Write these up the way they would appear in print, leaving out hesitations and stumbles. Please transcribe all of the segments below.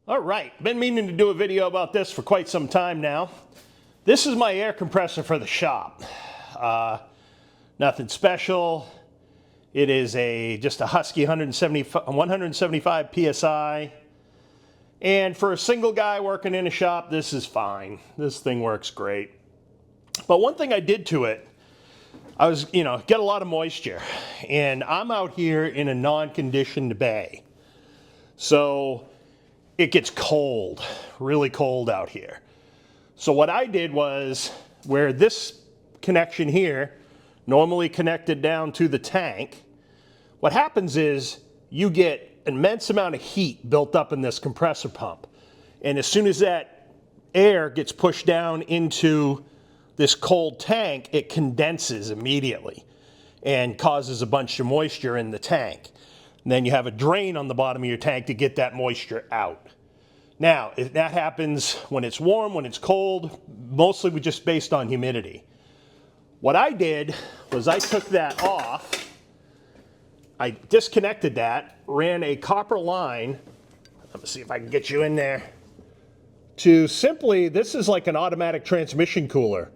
All right, been meaning to do a video about this for quite some time now. This is my air compressor for the shop. Nothing special. It is just a Husky 175 PSI. And for a single guy working in a shop, this is fine. This thing works great. But one thing I did to it, I was, get a lot of moisture. And I'm out here in a non-conditioned bay. So it gets cold, really cold out here. So what I did was, where this connection here normally connected down to the tank, what happens is you get an immense amount of heat built up in this compressor pump. And as soon as that air gets pushed down into this cold tank, it condenses immediately and causes a bunch of moisture in the tank. And then you have a drain on the bottom of your tank to get that moisture out. Now, if that happens when it's warm, when it's cold, mostly just based on humidity. What I did was I took that off, I disconnected that, ran a copper line, let me see if I can get you in there, to simply, this is like an automatic transmission cooler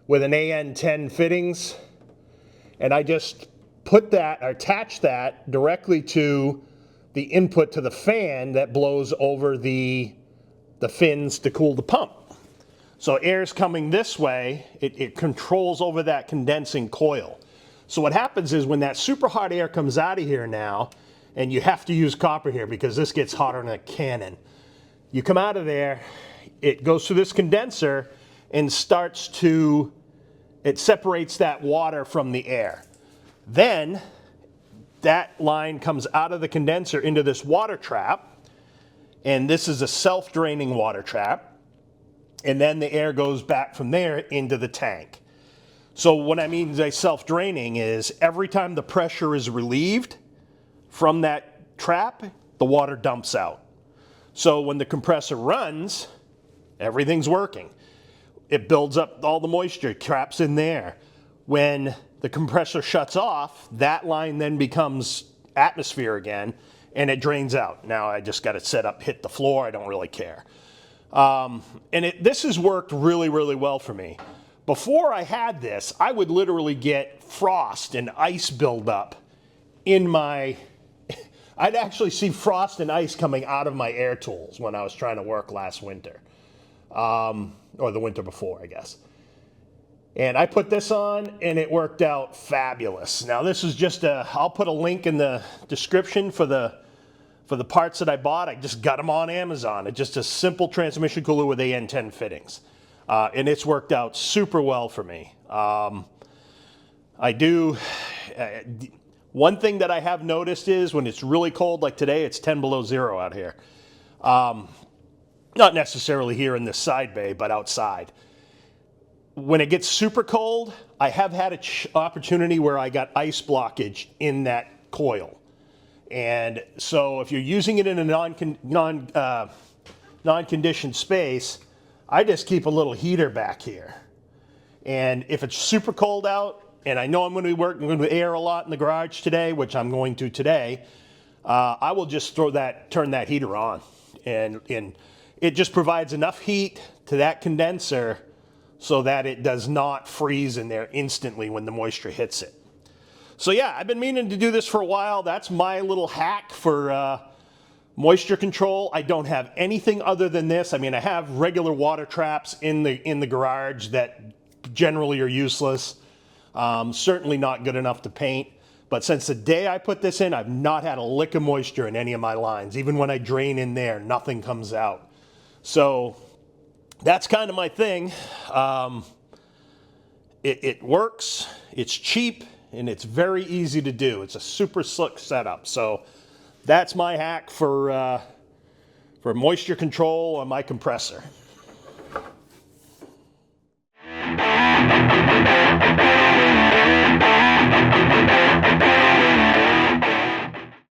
with an AN10 fittings, and I just put that, attach that directly to the input to the fan that blows over the fins to cool the pump. So air's coming this way, it controls over that condensing coil. So what happens is when that super hot air comes out of here now, and you have to use copper here because this gets hotter than a cannon, you come out of there, it goes through this condenser and it separates that water from the air. Then that line comes out of the condenser into this water trap, and this is a self-draining water trap, and then the air goes back from there into the tank. So what I mean by self-draining is every time the pressure is relieved from that trap, the water dumps out. So when the compressor runs, everything's working. It builds up all the moisture, traps in there. When the compressor shuts off, that line then becomes atmosphere again, and it drains out. Now I just got it set up, hit the floor, I don't really care. This has worked really, really well for me. Before I had this, I would literally get frost and ice buildup in my, I'd actually see frost and ice coming out of my air tools when I was trying to work last winter. Or the winter before, I guess. And I put this on, and it worked out fabulous. Now this is just I'll put a link in the description for the parts that I bought. I just got them on Amazon. It's just a simple transmission cooler with AN10 fittings. And it's worked out super well for me. One thing that I have noticed is when it's really cold, like today, it's 10 below zero out here. Not necessarily here in this side bay, but outside. When it gets super cold, I have had an opportunity where I got ice blockage in that coil. And so if you're using it in a non-conditioned space, I just keep a little heater back here. And if it's super cold out, and I know I'm going to be working with air a lot in the garage today, which I'm going to today, I will just turn that heater on. And it just provides enough heat to that condenser so that it does not freeze in there instantly when the moisture hits it. So yeah, I've been meaning to do this for a while. That's my little hack for moisture control. I don't have anything other than this. I mean, I have regular water traps in the garage that generally are useless. Certainly not good enough to paint. But since the day I put this in, I've not had a lick of moisture in any of my lines. Even when I drain in there, nothing comes out. So that's kind of my thing. It works, it's cheap, and it's very easy to do. It's a super slick setup. So that's my hack for moisture control on my compressor.